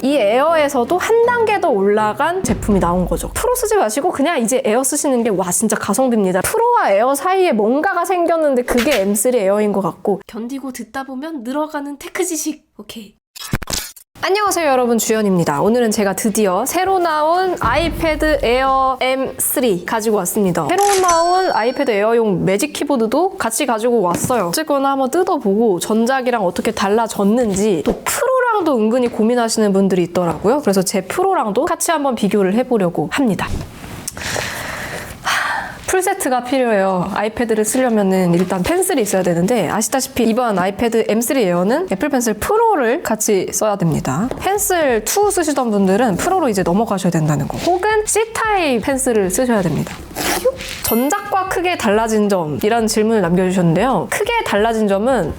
이 에어에서도 한 단계 더 올라간 제품이 나온 거죠. 프로 쓰지 마시고 그냥 이제 에어 쓰시는 게 와 진짜 가성비입니다. 프로와 에어 사이에 뭔가가 생겼는데 그게 M3 에어인 것 같고 견디고 듣다 보면 늘어가는 테크 지식. 오케이. 안녕하세요 여러분, 주연입니다. 오늘은 제가 드디어 새로 나온 아이패드 에어 M3 가지고 왔습니다. 새로 나온 아이패드 에어용 매직 키보드도 같이 가지고 왔어요. 어쨌거나 한번 뜯어보고 전작이랑 어떻게 달라졌는지, 또 프로랑도 은근히 고민하시는 분들이 있더라고요. 그래서 제 프로랑도 같이 한번 비교를 해보려고 합니다. 풀세트가 필요해요. 아이패드를 쓰려면은 일단 펜슬이 있어야 되는데, 아시다시피 이번 아이패드 M3 에어는 애플 펜슬 프로를 같이 써야 됩니다. 펜슬 2 쓰시던 분들은 프로로 이제 넘어가셔야 된다는 거. 혹은 C타입 펜슬을 쓰셔야 됩니다. 전작과 크게 달라진 점이라는 질문을 남겨주셨는데요. 크게 달라진 점은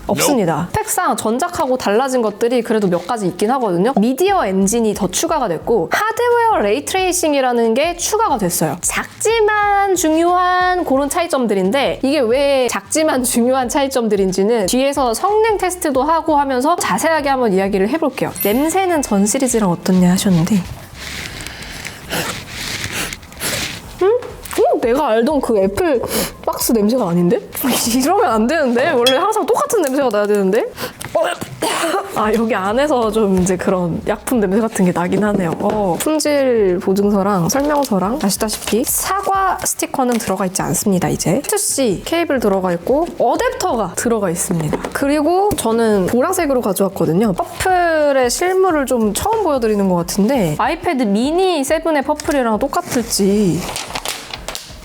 없습니다. 스펙상 전작하고 달라진 것들이 그래도 몇 가지 있긴 하거든요. 미디어 엔진이 더 추가가 됐고, 하드웨어 레이트레이싱이라는 게 추가가 됐어요. 작지만 중요한 그런 차이점들인데, 이게 왜 작지만 중요한 차이점들인지는 뒤에서 성능 테스트도 하고 하면서 자세하게 한번 이야기를 해볼게요. 냄새는 전 시리즈랑 어떻냐 하셨는데, 내가 알던 그 애플 박스 냄새가 아닌데? 이러면 안 되는데? 원래 항상 똑같은 냄새가 나야 되는데? 아, 여기 안에서 좀 이제 그런 약품 냄새 같은 게 나긴 하네요. 품질 보증서랑 설명서랑 아시다시피 사과 스티커는 들어가 있지 않습니다, 이제. Type-C 케이블 들어가 있고 어댑터가 들어가 있습니다. 그리고 저는 보라색으로 가져왔거든요. 퍼플의 실물을 좀 처음 보여드리는 것 같은데, 아이패드 미니 7의 퍼플이랑 똑같을지.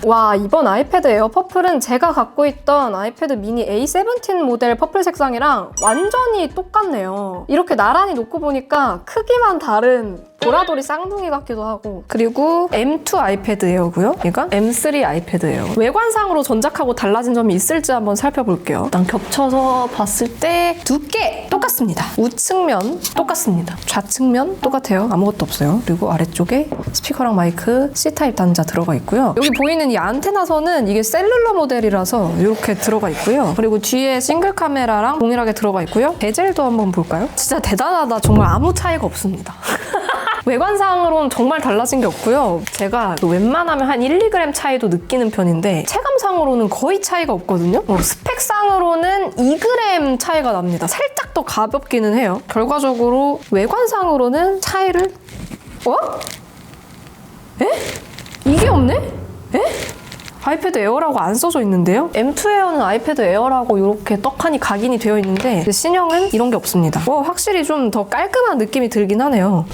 와, 이번 아이패드 에어 퍼플은 제가 갖고 있던 아이패드 미니 A17 모델 퍼플 색상이랑 완전히 똑같네요. 이렇게 나란히 놓고 보니까 크기만 다른 보라돌이 쌍둥이 같기도 하고. 그리고 M2 아이패드 에어고요. 얘가 M3 아이패드 에어. 외관상으로 전작하고 달라진 점이 있을지 한번 살펴볼게요. 일단 겹쳐서 봤을 때 두께 똑같습니다. 우측면 똑같습니다. 좌측면 똑같아요. 아무것도 없어요. 그리고 아래쪽에 스피커랑 마이크 C타입 단자 들어가 있고요. 여기 보이는 이 안테나선은 이게 셀룰러 모델이라서 이렇게 들어가 있고요. 그리고 뒤에 싱글 카메라랑 동일하게 들어가 있고요. 베젤도 한번 볼까요? 진짜 대단하다. 정말 아무 차이가 없습니다. 외관상으로는 정말 달라진 게 없고요. 제가 웬만하면 한 1, 2g 차이도 느끼는 편인데 체감상으로는 거의 차이가 없거든요. 스펙상으로는 2g 차이가 납니다. 살짝 더 가볍기는 해요. 결과적으로 외관상으로는 차이를... 에? 이게 없네? 에? 아이패드 에어라고 안 써져 있는데요? M2 에어는 아이패드 에어라고 이렇게 떡하니 각인이 되어 있는데 신형은 이런 게 없습니다. 확실히 좀 더 깔끔한 느낌이 들긴 하네요.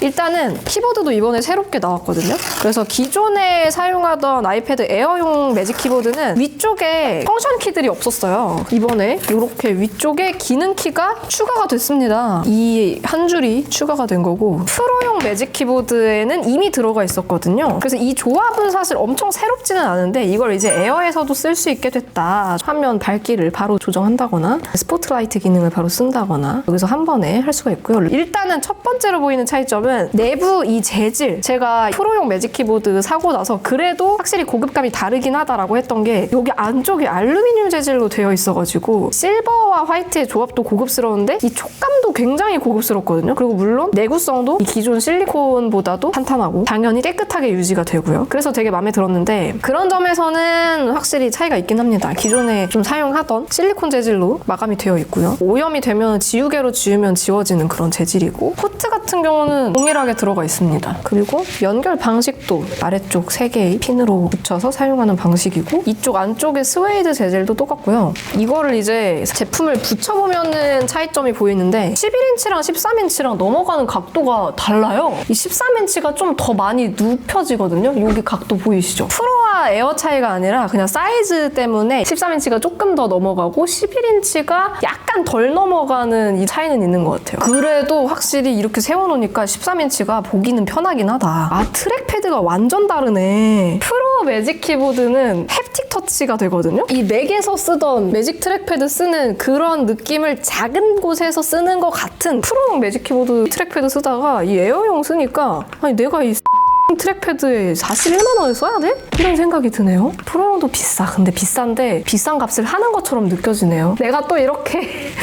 일단은 키보드도 이번에 새롭게 나왔거든요. 그래서 기존에 사용하던 아이패드 에어용 매직 키보드는 위쪽에 펑션 키들이 없었어요. 이번에 이렇게 위쪽에 기능 키가 추가가 됐습니다. 이 한 줄이 추가가 된 거고, 프로용 매직 키보드에는 이미 들어가 있었거든요. 그래서 이 조합은 사실 엄청 새롭지는 않은데 이걸 이제 에어에서도 쓸 수 있게 됐다. 화면 밝기를 바로 조정한다거나 스포트라이트 기능을 바로 쓴다거나 여기서 한 번에 할 수가 있고요. 일단은 첫 번째로 보이는 차이점은 내부 이 재질. 제가 프로용 매직 키보드 사고 나서 그래도 확실히 고급감이 다르긴 하다라고 했던 게, 여기 안쪽이 알루미늄 재질로 되어 있어가지고 실버와 화이트의 조합도 고급스러운데 이 촉감도 굉장히 고급스럽거든요. 그리고 물론 내구성도 이 기존 실리콘보다도 탄탄하고 당연히 깨끗하게 유지가 되고요. 그래서 되게 마음에 들었는데, 그런 점에서는 확실히 차이가 있긴 합니다. 기존에 좀 사용하던 실리콘 재질로 마감이 되어 있고요. 오염이 되면 지우개로 지우면 지워지는 그런 재질이고, 포트 같은 경우는 동일하게 들어가 있습니다. 그리고 연결 방식도 아래쪽 3개의 핀으로 붙여서 사용하는 방식이고, 이쪽 안쪽에 스웨이드 재질도 똑같고요. 이거를 이제 제품을 붙여보면은 차이점이 보이는데 11인치랑 13인치랑 넘어가는 각도가 달라요. 이 13인치가 좀 더 많이 눕혀지거든요. 여기 각도 보이시죠? 프로와 에어 차이가 아니라 그냥 사이즈 때문에 13인치가 조금 더 넘어가고 11인치가 약간 덜 넘어가는 이 차이는 있는 것 같아요. 그래도 확실히 이렇게 세워놓으니까 13인치가 보기는 편하긴 하다. 아, 트랙패드가 완전 다르네. 프로 매직 키보드는 햅틱 터치가 되거든요. 이 맥에서 쓰던 매직 트랙패드 쓰는 그런 느낌을 작은 곳에서 쓰는 것 같은 프로용 매직 키보드 트랙패드 쓰다가 이 에어용 쓰니까, 아니 내가 이 트랙패드에 41만 원을 써야 돼? 이런 생각이 드네요. 프로용도 비싸. 근데 비싼데 비싼 값을 하는 것처럼 느껴지네요. 내가 또 이렇게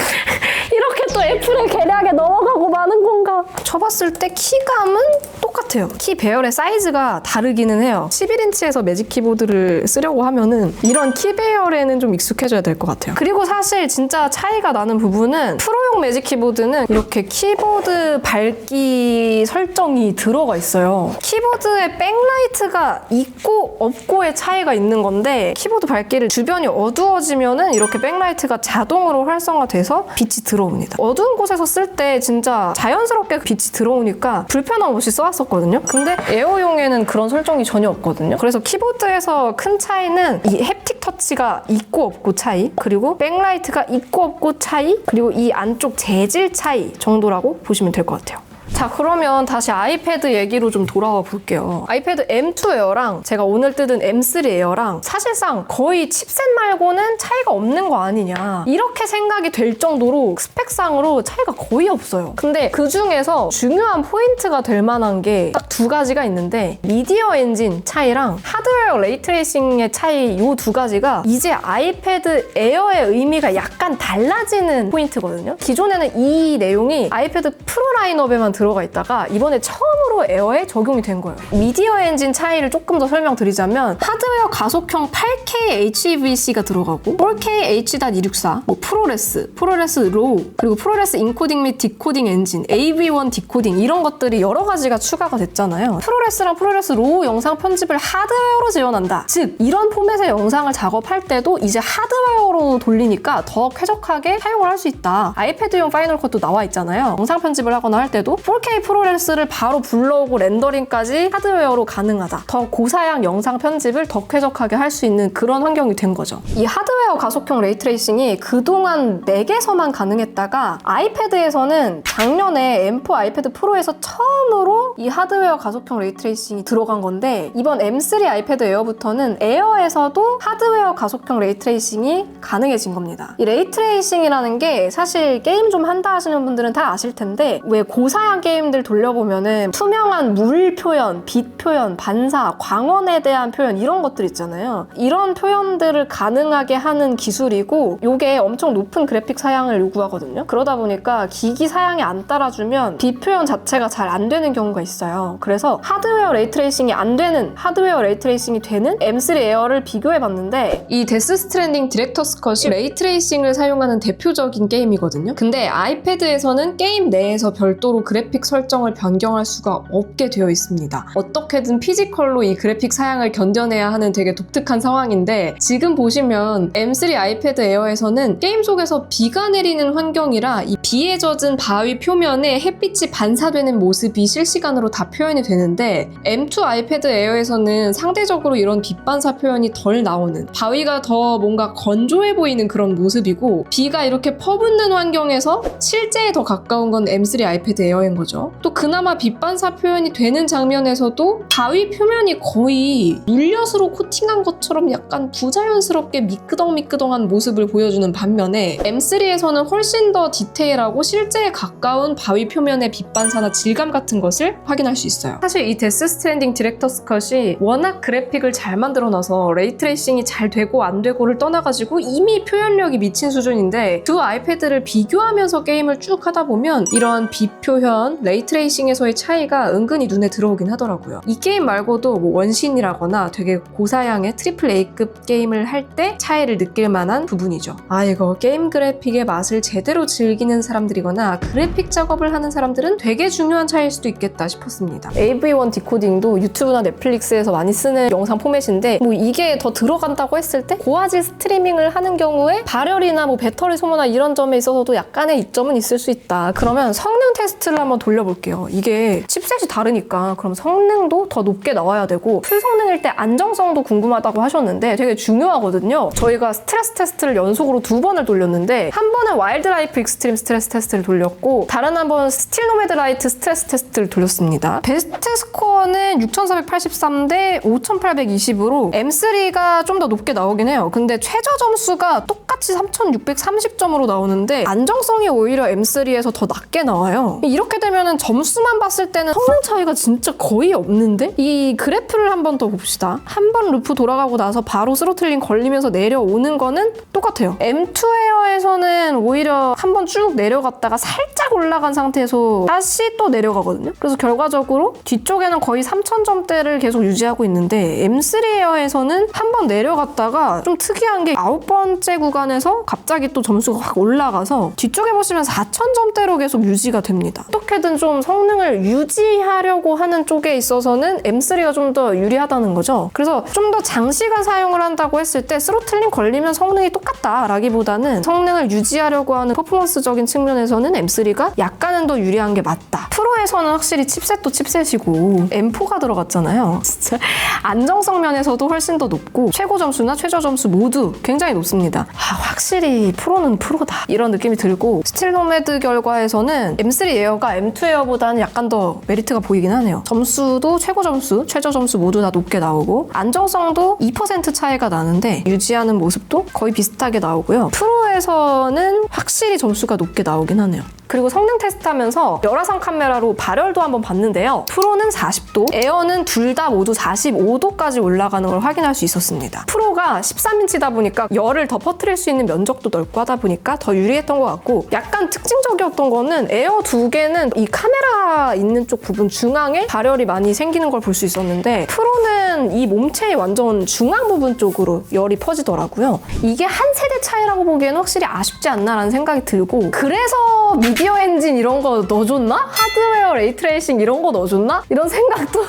어떻게 또 애플의 계략에 넘어가고 마는 건가? 쳐봤을 때 키감은 똑같아요. 키 배열의 사이즈가 다르기는 해요. 11인치에서 매직 키보드를 쓰려고 하면은 이런 키 배열에는 좀 익숙해져야 될 것 같아요. 그리고 사실 진짜 차이가 나는 부분은 프로용 매직 키보드는 이렇게 키보드 밝기 설정이 들어가 있어요. 키보드에 백라이트가 있고 없고의 차이가 있는 건데 키보드 밝기를 주변이 어두워지면은 이렇게 백라이트가 자동으로 활성화돼서 빛이 들어옵니다. 어두운 곳에서 쓸 때 진짜 자연스럽게 빛이 들어오니까 불편함 없이 써왔었거든요. 근데 에어용에는 그런 설정이 전혀 없거든요. 그래서 키보드에서 큰 차이는 이 햅틱 터치가 있고 없고 차이, 그리고 백라이트가 있고 없고 차이, 그리고 이 안쪽 재질 차이 정도라고 보시면 될 것 같아요. 자, 그러면 다시 아이패드 얘기로 좀 돌아와 볼게요. 아이패드 M2 에어랑 제가 오늘 뜯은 M3 에어랑 사실상 거의 칩셋 말고는 차이가 없는 거 아니냐, 이렇게 생각이 될 정도로 스펙상으로 차이가 거의 없어요. 근데 그 중에서 중요한 포인트가 될 만한 게 딱 두 가지가 있는데, 미디어 엔진 차이랑 하드웨어 레이트레이싱의 차이, 이 두 가지가 이제 아이패드 에어의 의미가 약간 달라지는 포인트거든요. 기존에는 이 내용이 아이패드 프로 라인업에만 들어가 있다가 이번에 처음으로 에어에 적용이 된 거예요. 미디어 엔진 차이를 조금 더 설명드리자면, 하드웨어 가속형 8K HEVC가 들어가고 4K H.264, 프로레스 로우, 그리고 프로레스 인코딩 및 디코딩 엔진, AV1 디코딩, 이런 것들이 여러 가지가 추가가 됐잖아요. 프로레스랑 프로레스 로우 영상 편집을 하드웨어로 지원한다. 즉, 이런 포맷의 영상을 작업할 때도 이제 하드웨어로 돌리니까 더 쾌적하게 사용을 할 수 있다. 아이패드용 파이널 컷도 나와 있잖아요. 영상 편집을 하거나 할 때도 4K 프로레스를 바로 불러오고 렌더링까지 하드웨어로 가능하다. 더 고사양 영상 편집을 더 쾌적하게 할 수 있는 그런 환경이 된 거죠. 이 하드웨어 가속형 레이트레이싱이 그동안 맥에서만 가능했다가 아이패드에서는 작년에 M4 아이패드 프로에서 처음으로 이 하드웨어 가속형 레이트레이싱이 들어간 건데, 이번 M3 아이패드 에어부터는 에어에서도 하드웨어 가속형 레이트레이싱이 가능해진 겁니다. 이 레이트레이싱이라는 게 사실 게임 좀 한다 하시는 분들은 다 아실 텐데, 왜 고사양 게임들 돌려보면은 투명한 물 표현, 빛 표현, 반사, 광원에 대한 표현, 이런 것들 있잖아요. 이런 표현들을 가능하게 하는 기술이고, 이게 엄청 높은 그래픽 사양을 요구하거든요. 그러다 보니까 기기 사양이 안 따라주면 빛 표현 자체가 잘 안 되는 경우가 있어요. 그래서 하드웨어 레이트레이싱이 안 되는, 하드웨어 레이트레이싱이 되는 M3 에어를 비교해봤는데, 이 데스 스트랜딩 디렉터스 컷이 레이트레이싱을 사용하는 대표적인 게임이거든요. 근데 아이패드에서는 게임 내에서 별도로 그래픽 설정을 변경할 수가 없게 되어 있습니다. 어떻게든 피지컬로 이 그래픽 사양을 견뎌내야 하는 되게 독특한 상황인데, 지금 보시면 M3 아이패드 에어에서는 게임 속에서 비가 내리는 환경이라 이 비에 젖은 바위 표면에 햇빛이 반사되는 모습이 실시간으로 다 표현이 되는데, M2 아이패드 에어에서는 상대적으로 이런 빛 반사 표현이 덜 나오는, 바위가 더 뭔가 건조해 보이는 그런 모습이고, 비가 이렇게 퍼붓는 환경에서 실제에 더 가까운 건 M3 아이패드 에어인 거죠. 또 그나마 빛 반사 표현이 되는 장면에서도 바위 표면이 거의 물엿으로 코팅한 것처럼 약간 부자연스럽게 미끄덩미끄덩한 모습을 보여주는 반면에, M3에서는 훨씬 더 디테일하고 실제에 가까운 바위 표면의 빛 반사나 질감 같은 것을 확인할 수 있어요. 사실 이 데스 스트랜딩 디렉터스 컷이 워낙 그래픽을 잘 만들어놔서 레이트레이싱이 잘 되고 안 되고를 떠나가지고 이미 표현력이 미친 수준인데, 두 아이패드를 비교하면서 게임을 쭉 하다 보면 이런 빛 표현, 레이트레이싱에서의 차이가 은근히 눈에 들어오긴 하더라고요. 이 게임 말고도 원신이라거나 되게 고사양의 트리플 A급 게임을 할 때 차이를 느낄 만한 부분이죠. 이거 게임 그래픽의 맛을 제대로 즐기는 사람들이거나 그래픽 작업을 하는 사람들은 되게 중요한 차이일 수도 있겠다 싶었습니다. AV1 디코딩도 유튜브나 넷플릭스에서 많이 쓰는 영상 포맷인데, 이게 더 들어간다고 했을 때 고화질 스트리밍을 하는 경우에 발열이나 배터리 소모나 이런 점에 있어서도 약간의 이점은 있을 수 있다. 그러면 성능 테스트를 한번 돌려볼게요. 이게 칩셋이 다르니까 그럼 성능도 더 높게 나와야 되고, 풀 성능일 때 안정성도 궁금하다고 하셨는데 되게 중요하거든요. 저희가 스트레스 테스트를 연속으로 2번을 돌렸는데, 한 번은 와일드 라이프 익스트림 스트레스 테스트를 돌렸고, 다른 한 번은 스틸 노매드 라이트 스트레스 테스트를 돌렸어요. 나왔습니다. 베스트 스코어는 6483대 5820으로 M3가 좀 더 높게 나오긴 해요. 근데 최저 점수가 똑같이 3630점으로 나오는데 안정성이 오히려 M3에서 더 낮게 나와요. 이렇게 되면은 점수만 봤을 때는 성능 차이가 진짜 거의 없는데? 이 그래프를 한 번 더 봅시다. 한 번 루프 돌아가고 나서 바로 스로틀링 걸리면서 내려오는 거는 똑같아요. M2 에어에서는 오히려 한 번 쭉 내려갔다가 살짝 올라간 상태에서 다시 또 내려가거든요. 그래서 결과적으로 뒤쪽에는 거의 3000점대를 계속 유지하고 있는데 M3 에어에서는 한 번 내려갔다가 좀 특이한 게 9번째 구간에서 갑자기 또 점수가 확 올라가서 뒤쪽에 보시면 4000점대로 계속 유지가 됩니다. 어떻게든 좀 성능을 유지하려고 하는 쪽에 있어서는 M3가 좀 더 유리하다는 거죠. 그래서 좀 더 장시간 사용을 한다고 했을 때 스로틀링 걸리면 성능이 똑같다라기보다는 성능을 유지하려고 하는 퍼포먼스적인 측면에서는 M3가 약간은 더 유리한 게 맞다. 프로에서는 확실히 칩셋도 칩셋이고 M4가 들어갔잖아요. 진짜 안정성 면에서도 훨씬 더 높고 최고 점수나 최저 점수 모두 굉장히 높습니다. 확실히 프로는 프로다 이런 느낌이 들고 스틸노매드 결과에서는 M3 에어가 M2 에어보다는 약간 더 메리트가 보이긴 하네요. 점수도 최고 점수, 최저 점수 모두 다 높게 나오고 안정성도 2% 차이가 나는데 유지하는 모습도 거의 비슷하게 나오고요. 프로에서는 확실히 점수가 높게 나오긴 하네요. 그리고 성능 테스트하면서 열화상 카메라로 발열도 한번 봤는데요. 프로는 40도, 에어는 둘 다 모두 45도까지 올라가는 걸 확인할 수 있었습니다. 프로가 13인치다 보니까 열을 더 퍼뜨릴 수 있는 면적도 넓고 하다 보니까 더 유리했던 것 같고 약간 특징적이었던 거는 에어 두 개는 이 카메라 있는 쪽 부분 중앙에 발열이 많이 생기는 걸 볼 수 있었는데 프로는 이 몸체의 완전 중앙 부분 쪽으로 열이 퍼지더라고요. 이게 한 세대 차이라고 보기에는 확실히 아쉽지 않나라는 생각이 들고 그래서 미디어 엔진 이런 거 넣어줬나? 하드웨어 레이트레이싱 이런 거 넣어줬나? 이런 생각도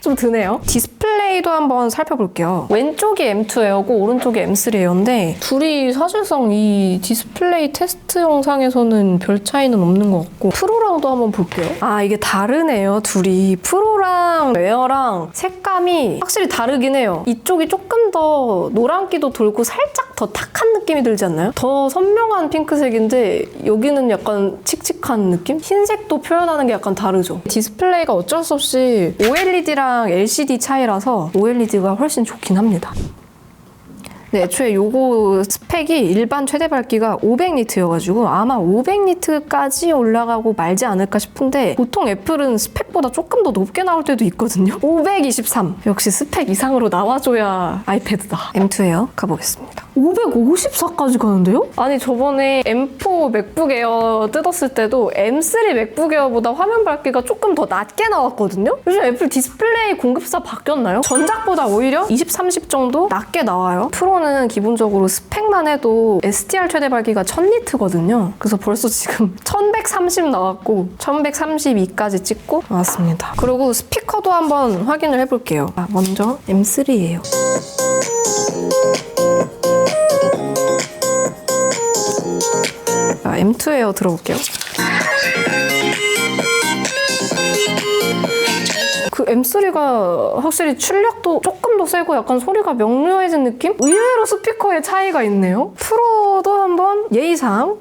좀 드네요. 디스플레이도 한번 살펴볼게요. 왼쪽이 M2 에어고 오른쪽이 M3 에어인데 둘이 사실상 이 디스플레이 테스트 영상에서는 별 차이는 없는 것 같고 프로랑도 한번 볼게요. 이게 다르네요. 둘이 프로랑 에어랑 색감이 확실히 다르긴 해요. 이쪽이 조금 더 노란기도 돌고 살짝 더 탁한 느낌이 들지 않나요? 더 선명한 핑크색인데 여기는 약간 칙칙한 느낌? 흰색도 표현하는 게 약간 다르죠. 디스플레이가 어쩔 수 없이 OLED랑 LCD 차이라서 OLED가 훨씬 좋긴 합니다. 네, 애초에 요거 스펙이 일반 최대 밝기가 500니트여가지고 아마 500니트까지 올라가고 말지 않을까 싶은데 보통 애플은 스펙보다 조금 더 높게 나올 때도 있거든요. 523. 역시 스펙 이상으로 나와줘야 아이패드다. M2 에어 가보겠습니다. 554까지 가는데요? 아니 저번에 M4 맥북 에어 뜯었을 때도 M3 맥북 에어보다 화면 밝기가 조금 더 낮게 나왔거든요? 요즘 애플 디스플레이 공급사 바뀌었나요? 전작보다 오히려 20, 30 정도 낮게 나와요. 프로는 기본적으로 스펙만 해도 SDR 최대 밝기가 1000니트거든요. 그래서 벌써 지금 1130 나왔고 1132까지 찍고 나왔습니다. 그리고 스피커도 한번 확인을 해볼게요. 먼저 M3예요. M2 에어 들어볼게요. 그 M3가 확실히 출력도 조금 더 세고 약간 소리가 명료해진 느낌? 의외로 스피커의 차이가 있네요. 프로도 한번 예의상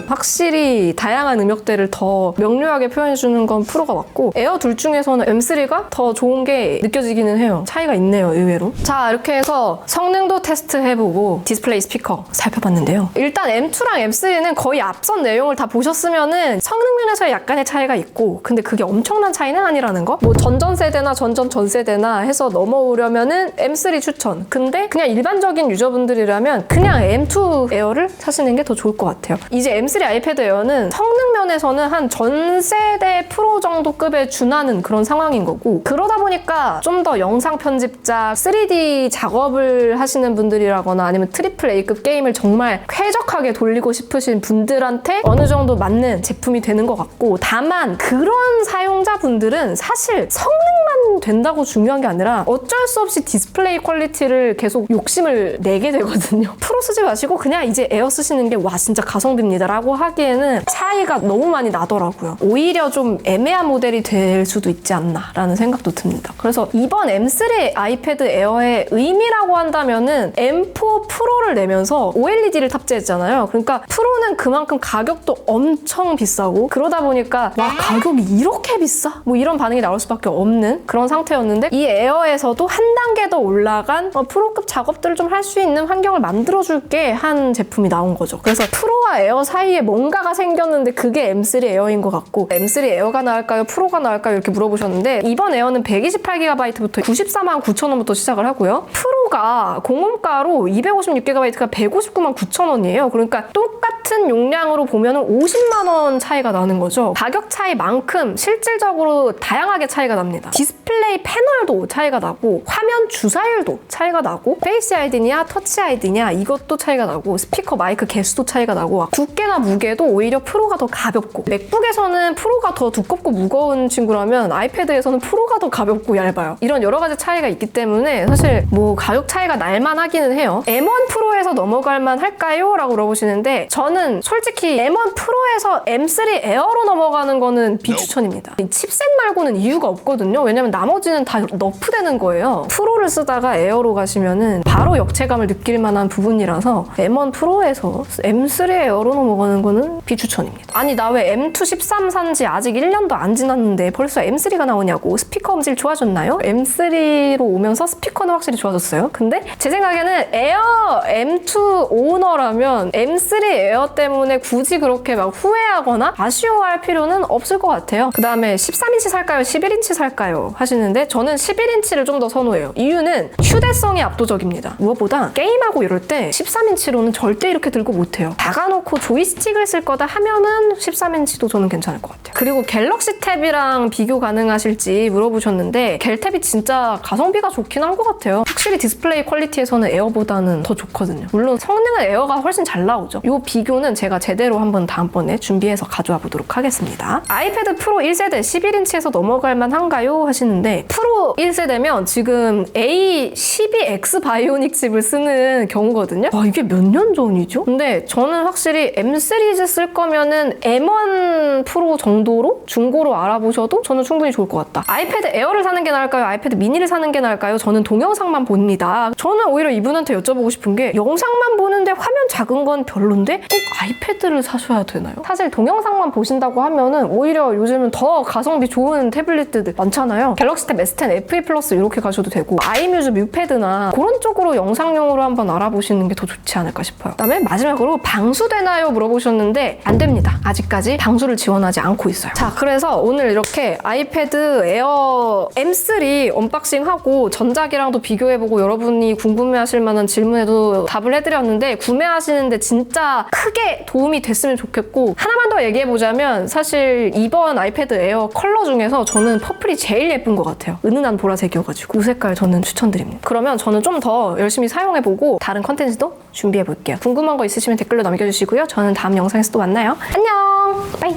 확실히 다양한 음역대를 더 명료하게 표현해주는 건 프로가 맞고 에어 둘 중에서는 M3가 더 좋은 게 느껴지기는 해요. 차이가 있네요, 의외로. 자, 이렇게 해서 성능도 테스트해보고 디스플레이 스피커 살펴봤는데요. 일단 M2랑 M3는 거의 앞선 내용을 다 보셨으면은 성능 면에서 약간의 차이가 있고 근데 그게 엄청난 차이는 아니라는 거? 뭐 전전세대나 전세대나 해서 넘어오려면은 M3 추천. 근데 그냥 일반적인 유저분들이라면 그냥 M2 에어를 사시는 게 더 좋을 것 같아요. 이제 M3 아이패드 에어는 성능 면에서는 한 전세대 프로 정도 급에 준하는 그런 상황인 거고 그러다 보니까 좀 더 영상 편집자, 3D 작업을 하시는 분들이라거나 아니면 트리플 A급 게임을 정말 쾌적하게 돌리고 싶으신 분들한테 어느 정도 맞는 제품이 되는 것 같고 다만 그런 사용자분들은 사실 성능만 된다고 중요한 게 아니라 어쩔 수 없이 디스플레이 퀄리티를 계속 욕심을 내게 되거든요. 프로 쓰지 마시고 그냥 이제 에어 쓰시는 게 와 진짜 가성비입니다 라고 하기에는 차이가 너무 많이 나더라고요. 오히려 좀 애매한 모델이 될 수도 있지 않나 라는 생각도 듭니다. 그래서 이번 M3 아이패드 에어의 의미라고 한다면은 M4 프로를 내면서 OLED를 탑재했잖아요. 그러니까 프로는 그만큼 가격도 엄청 비싸고 그러다 보니까 와 가격이 이렇게 비싸? 뭐 이런 반응이 나올 수밖에 없는 그런 상태였는데 이 에어에서도 한 단계 더 올라간 프로급 작업들을 좀 할 수 있는 환경을 만들어줄게 한 제품이 나온 거죠. 그래서 프로와 에어 사이에 뭔가가 생겼는데 그게 M3 에어인 것 같고 M3 에어가 나을까요? 프로가 나을까요? 이렇게 물어보셨는데 이번 에어는 128GB부터 949,000원부터 시작을 하고요. 프로가 공홈가로 256GB가 15990,000원이에요. 그러니까 똑같은 용량으로 보면 50만 원 차이가 나는 거죠. 가격 차이만큼 실질적으로 다양하게 차이가 납니다. 디스플레이 패널도 차이가 나고 화면 주사율도 차이가 나고 페이스 아이디냐 터치 아이디냐 이것도 차이가 나고 스피커 마이크 개수도 차이가 나고 두께나 무게도 오히려 프로가 더 가볍고 맥북에서는 프로가 더 두껍고 무거운 친구라면 아이패드에서는 프로가 더 가볍고 얇아요. 이런 여러 가지 차이가 있기 때문에 사실 뭐 가격 차이가 날만 하기는 해요. M1 프로에서 넘어갈 만 할까요? 라고 물어보시는데 저는 솔직히 M1 프로에서 M3 에어로 넘어가는 거는 비추천입니다. 이 칩셋 말고는 이유가 없거든요. 왜냐면 나머지는 다 너프되는 거예요. 프로를 쓰다가 에어로 가시면은 바로 역체감을 느낄 만한 부분이라서 M1 프로에서 M3 에어로 넘어가는 거는 비추천입니다. 아니 나 왜 M2 13 산지 아직 1년도 안 지났는데 벌써 M3가 나오냐고. 스피커 음질 좋아졌나요? M3로 오면서 스피커는 확실히 좋아졌어요. 근데 제 생각에는 에어 M2 오너라면 M3 에어 때문에 굳이 그렇게 막 후회하거나 아쉬워할 필요는 없을 것 같아요. 그 다음에 13인치 살까요? 11인치 살까요? 하시는데 저는 11인치를 좀 더 선호해요. 이유는 휴대성이 압도적입니다. 무엇보다 게임하고 이럴 때 13인치로는 절대 이렇게 들고 못해요. 박아놓고 조이스틱을 쓸 거다 하면은 13인치도 저는 괜찮을 것 같아요. 그리고 갤럭시 탭이랑 비교 가능하실지 물어보셨는데 갤탭이 진짜 가성비가 좋긴 한 것 같아요. 확실히 디스플레이 퀄리티에서는 에어보다는 더 좋거든요. 물론 성능은 에어가 훨씬 잘 나오죠. 이 비교는 제가 제대로 한번 다음번에 준비해서 가져와 보도록 하겠습니다. 아이패드 프로 1세대 11인치에서 넘어갈 만한가요? 하시는데 프로 1세대면 지금 A12X 바이오닉 칩을 쓰는 경우거든요. 와 이게 몇 년 전이죠? 근데 저는 확실히 M 시리즈 쓸 거면은 M1 프로 정도로 중고로 알아보셔도 저는 충분히 좋을 것 같다. 아이패드 에어를 사는 게 나을까요? 아이패드 미니를 사는 게 나을까요? 저는 동영상만 봅니다. 저는 오히려 이분한테 여쭤보고 싶은 게 영상만 보는데 화면 작은 건 별론데 꼭 아이패드를 사셔야 되나요? 사실 동영상만 보신다고 하면은 오히려 요즘은 더 가성비 좋은 태블릿들 많잖아요. 갤럭시 탭 S10 FE 플러스 이렇게 가셔도 되고 아이뮤즈 뮤패드나 그런 쪽으로 영상용으로 한번 알아보시는 게 더 좋지 않을까 싶어요. 그다음에 마지막으로 방수되나요? 물어보셨는데 안 됩니다. 아직까지 방수를 지원하지 않고 있어요. 자, 그래서 오늘 이렇게 아이패드 에어 M3 언박싱하고 전작이랑도 비교해보고 여러분이 궁금해하실 만한 질문에도 답을 해드렸는데 구매하시는데 진짜 크게 도움이 됐으면 좋겠고 하나만 더 얘기해보자면 사실 이번 아이패드 에어 컬러 중에서 저는 퍼플이 제일 예쁜 것 같아요. 은은한 보라색이어가지고 이 색깔 저는 추천드립니다. 그러면 저는 좀 더 열심히 사용해보고 다른 컨텐츠도 준비해볼게요. 궁금한 거 있으시면 댓글로 남겨주시고요. 저는 다음 영상에서 또 만나요. 안녕! 빠이!